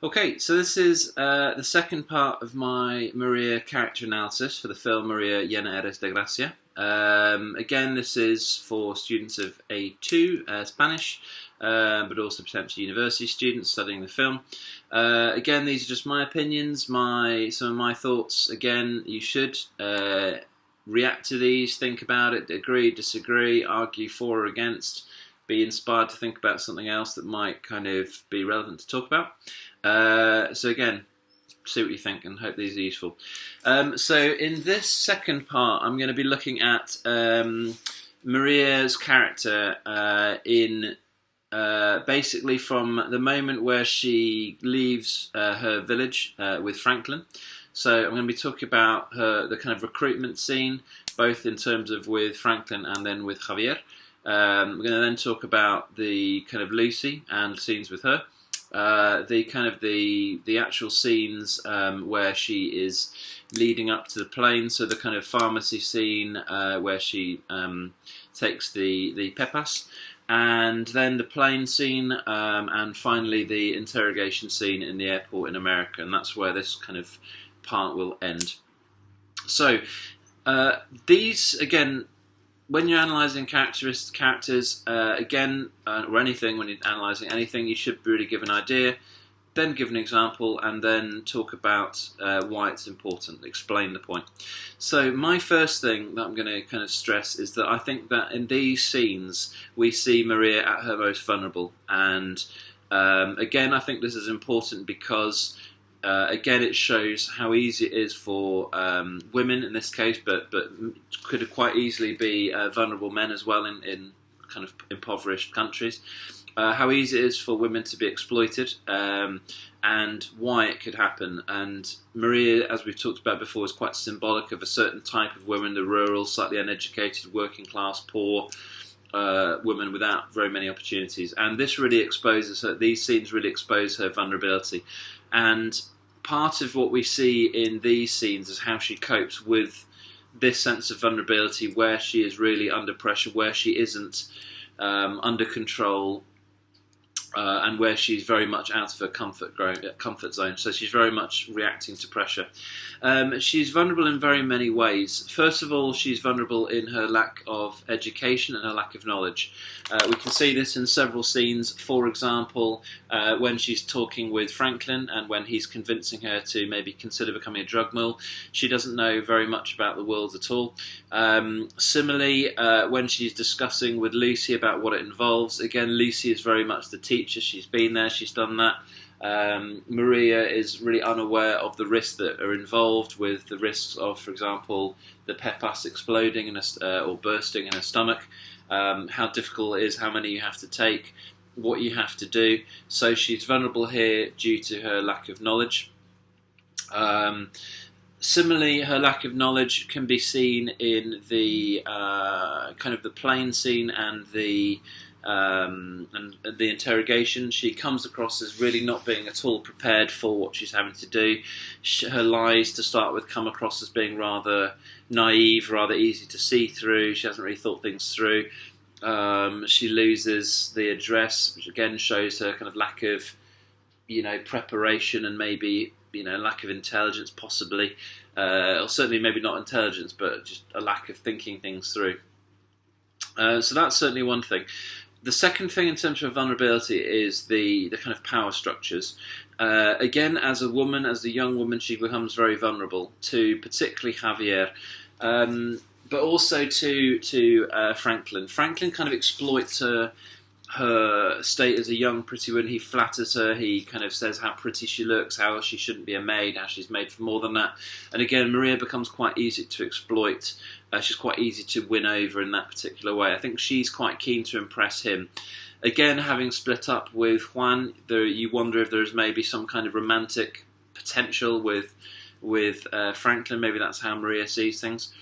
Okay, so this is the second part of my Maria character analysis for the film Maria, Llena, Eres, Gracia. Again, this is for students of A2 Spanish, but also potentially university students studying the film. Again, these are just my opinions, some of my thoughts. Again, you should react to these, think about it, agree, disagree, argue for or against, be inspired to think about something else that might kind of be relevant to talk about. So again, see what you think and hope these are useful. So in this second part, I'm going to be looking at Maria's character in basically from the moment where she leaves her village with Franklin. So I'm going to be talking about the kind of recruitment scene, both in terms of with Franklin and then with Javier. We're going to then talk about the kind of Lucy and scenes with her. The actual scenes where she is leading up to the plane, so the kind of pharmacy scene where she takes the pepas, and then the plane scene, and finally the interrogation scene in the airport in America, and that's where this kind of part will end. So these, again, when you're analysing characters, or anything, when you're analysing anything, you should really give an idea, then give an example, and then talk about why it's important, explain the point. So my first thing that I'm going to kind of stress is that I think that in these scenes, we see Maria at her most vulnerable. And again, I think this is important because again, it shows how easy it is for women in this case, but could quite easily be vulnerable men as well in kind of impoverished countries. How easy it is for women to be exploited, and why it could happen. And Maria, as we've talked about before, is quite symbolic of a certain type of women, the rural, slightly uneducated, working class, poor women without very many opportunities. And this really exposes her, these scenes really expose her vulnerability. And part of what we see in these scenes is how she copes with this sense of vulnerability, where she is really under pressure, where she isn't under control, and where she's very much out of her comfort zone. So she's very much reacting to pressure. She's vulnerable in very many ways. First of all, she's vulnerable in her lack of education and her lack of knowledge. We can see this in several scenes. For example, when she's talking with Franklin and when he's convincing her to maybe consider becoming a drug mule, she doesn't know very much about the world at all. Similarly, when she's discussing with Lucy about what it involves, again, Lucy is very much the teacher. She's been there, she's done that. Maria is really unaware of the risks that are involved with the risks of, for example, the pepas exploding or bursting in her stomach, how difficult it is, how many you have to take, what you have to do. So she's vulnerable here due to her lack of knowledge. Similarly, her lack of knowledge can be seen in the kind of the plane scene and the interrogation. She comes across as really not being at all prepared for what she's having to do. Her lies, to start with, come across as being rather naive, rather easy to see through. She hasn't really thought things through. She loses the address, which again shows her kind of lack of, preparation and maybe, lack of intelligence, possibly, or certainly maybe not intelligence, but just a lack of thinking things through. So that's certainly one thing. The second thing in terms of vulnerability is the kind of power structures. Again, as a woman, as a young woman, she becomes very vulnerable to particularly Javier, but also to Franklin. Franklin kind of exploits her state as a young, pretty woman. He flatters her, he kind of says how pretty she looks, how she shouldn't be a maid, how she's made for more than that. And again, Maria becomes quite easy to exploit. She's quite easy to win over in that particular way. I think she's quite keen to impress him. Again, having split up with Juan, you wonder if there's maybe some kind of romantic potential with Franklin. Maybe that's how Maria sees things.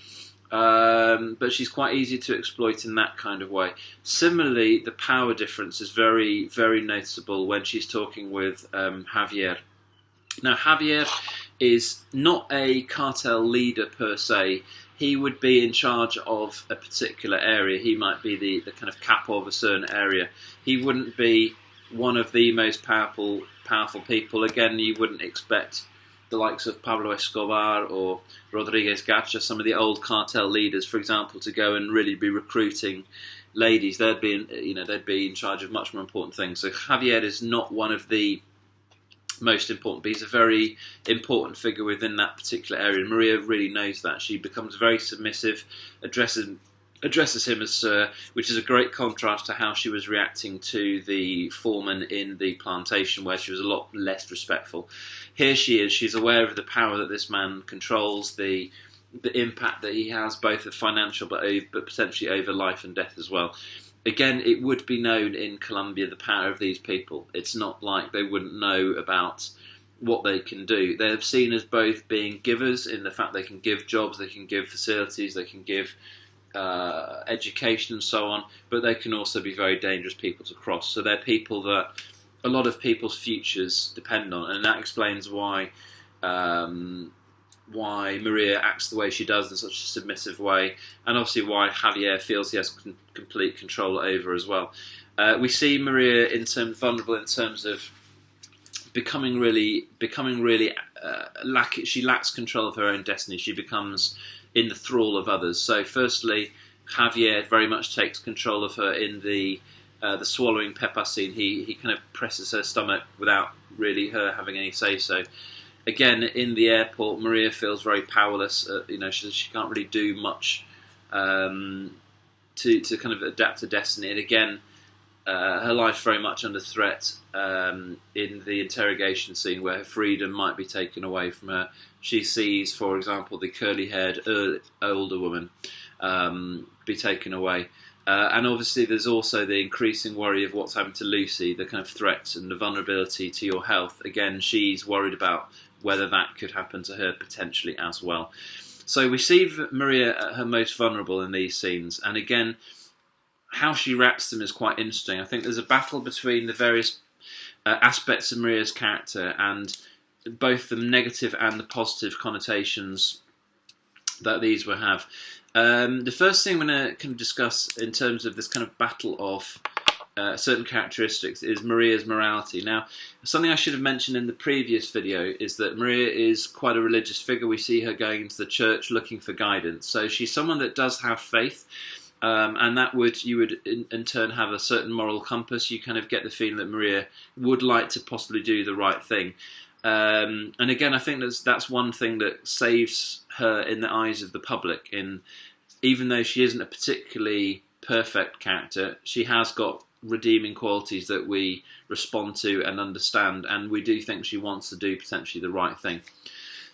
But she's quite easy to exploit in that kind of way. Similarly, the power difference is very, very noticeable when she's talking with Javier. Now, Javier is not a cartel leader per se. He would be in charge of a particular area. He might be the kind of capo of a certain area. He wouldn't be one of the most powerful people. Again, you wouldn't expect the likes of Pablo Escobar or Rodriguez Gacha, some of the old cartel leaders, for example, to go and really be recruiting ladies. They'd be in charge of much more important things. So Javier is not one of the most important, but he's a very important figure within that particular area. And Maria really knows that. She becomes very submissive, addresses him as Sir, which is a great contrast to how she was reacting to the foreman in the plantation, where she was a lot less respectful. Here she is, she's aware of the power that this man controls, the impact that he has, both of financial but potentially over life and death as well. Again, it would be known in Colombia, the power of these people. It's not like they wouldn't know about what they can do. They're seen as both being givers, in the fact they can give jobs, they can give facilities, they can give education and so on, but they can also be very dangerous people to cross. So they're people that a lot of people's futures depend on, and that explains why Maria acts the way she does in such a submissive way, and obviously why Javier feels he has complete control over as well. We see Maria vulnerable in terms of becoming really she lacks control of her own destiny. She becomes in the thrall of others. So firstly, Javier very much takes control of her in the swallowing Pepa scene. He kind of presses her stomach without really her having any say-so. Again, in the airport, Maria feels very powerless. She can't really do much to kind of adapt to destiny. And again, her life's very much under threat in the interrogation scene, where her freedom might be taken away from her. She sees, for example, the curly-haired older woman be taken away. And obviously there's also the increasing worry of what's happened to Lucy, the kind of threats and the vulnerability to your health. Again, she's worried about whether that could happen to her potentially as well. So we see Maria at her most vulnerable in these scenes. And again, how she reacts to them is quite interesting. I think there's a battle between the various aspects of Maria's character, and both the negative and the positive connotations that these will have. The first thing I'm going to kind of discuss in terms of this kind of battle of certain characteristics is Maria's morality. Now, something I should have mentioned in the previous video is that Maria is quite a religious figure. We see her going into the church looking for guidance. So she's someone that does have faith, and you would in turn have a certain moral compass. You kind of get the feeling that Maria would like to possibly do the right thing. And again, I think that's one thing that saves her in the eyes of the public. Even though she isn't a particularly perfect character, she has got redeeming qualities that we respond to and understand, and we do think she wants to do potentially the right thing.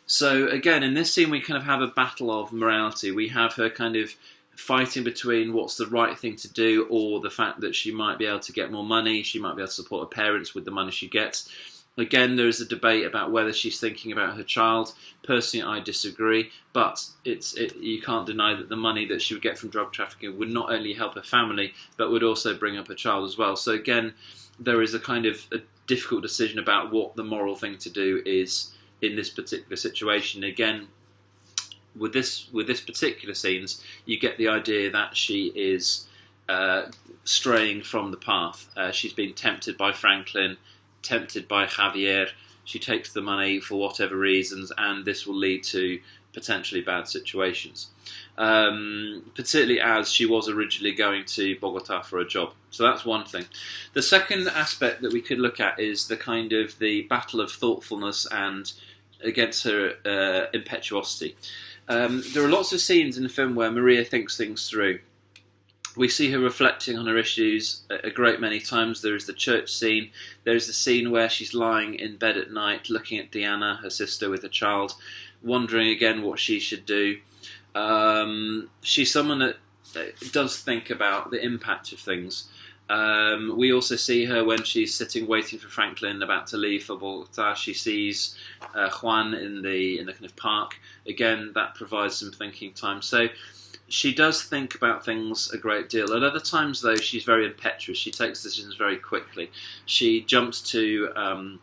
So again, in this scene we kind of have a battle of morality. We have her kind of fighting between what's the right thing to do, or the fact that she might be able to get more money, she might be able to support her parents with the money she gets. Again, there is a debate about whether she's thinking about her child. Personally, I disagree, but you can't deny that the money that she would get from drug trafficking would not only help her family, but would also bring up her child as well. So again, there is a kind of a difficult decision about what the moral thing to do is in this particular situation. Again, with this particular scenes, you get the idea that she is straying from the path. She's been tempted by Franklin, tempted by Javier. She takes the money for whatever reasons, and this will lead to potentially bad situations. Particularly as she was originally going to Bogota for a job. So that's one thing. The second aspect that we could look at is the kind of the battle of thoughtfulness and against her impetuosity. There are lots of scenes in the film where Maria thinks things through. We see her reflecting on her issues a great many times. There is the church scene. There is the scene where she's lying in bed at night looking at Llena, her sister with a child, wondering again what she should do. She's someone that does think about the impact of things. We also see her when she's sitting waiting for Franklin, about to leave for Bogota. She sees Juan in the kind of park. Again, that provides some thinking time. So she does think about things a great deal. At other times, though, she's very impetuous. She takes decisions very quickly. She jumps to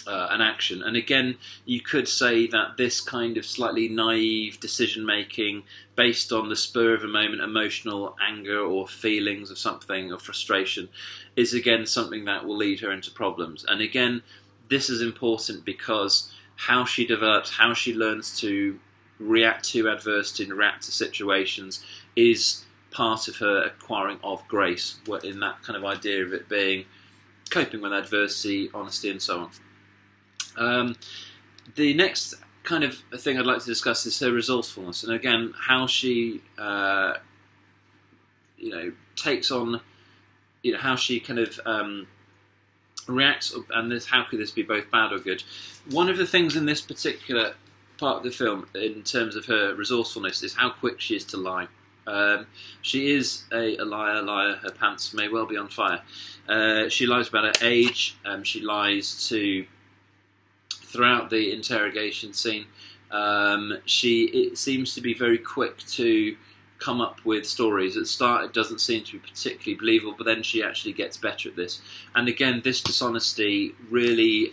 an action. And again, you could say that this kind of slightly naive decision making, based on the spur of a moment, emotional anger or feelings of something or frustration, is again something that will lead her into problems. And again, this is important because how she develops, how she learns to react to adversity and react to situations is part of her acquiring of grace, in that kind of idea of it being coping with adversity, honesty, and so on. The next kind of thing I'd like to discuss is her resourcefulness, and again, how she, takes on, how she kind of reacts, and this, how could this be both bad or good? One of the things in this particular part of the film, in terms of her resourcefulness, is how quick she is to lie. She is a liar. Her pants may well be on fire. She lies about her age. She lies throughout the interrogation scene. It seems to be very quick to come up with stories. At the start, it doesn't seem to be particularly believable, but then she actually gets better at this. And again, this dishonesty really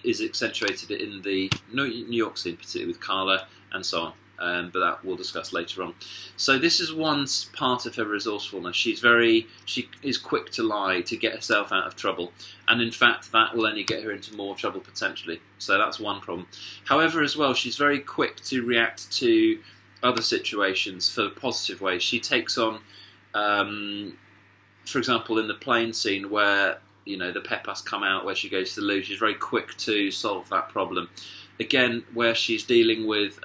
is accentuated in the New York scene, particularly with Carla and so on. But that we'll discuss later on. So this is one part of her resourcefulness. She is quick to lie to get herself out of trouble, and in fact that will only get her into more trouble potentially. So that's one problem. However, as well, she's very quick to react to other situations for positive ways. She takes on, for example, in the plane scene where the Pepas come out, where she goes to the loo, she's very quick to solve that problem. Again, where she's dealing with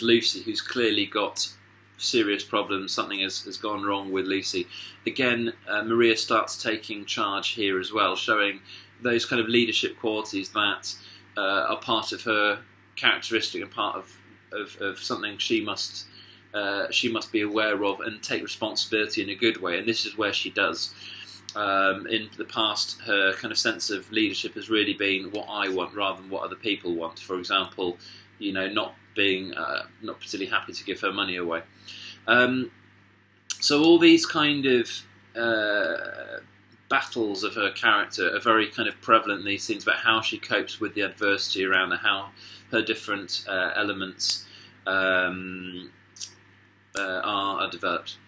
Lucy, who's clearly got serious problems, something has gone wrong with Lucy. Again, Maria starts taking charge here as well, showing those kind of leadership qualities that are part of her characteristic and part of something she must be aware of and take responsibility in a good way. And this is where she does. In the past, her kind of sense of leadership has really been what I want rather than what other people want. For example, not being not particularly happy to give her money away. So all these kind of battles of her character are very kind of prevalent in these things about how she copes with the adversity around her, how her different elements are developed.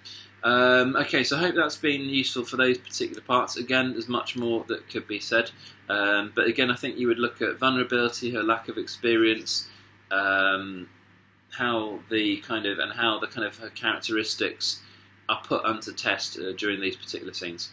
Okay, so I hope that's been useful for those particular parts. Again, there's much more that could be said, but again, I think you would look at vulnerability, her lack of experience, how the kind of her characteristics are put under test during these particular scenes.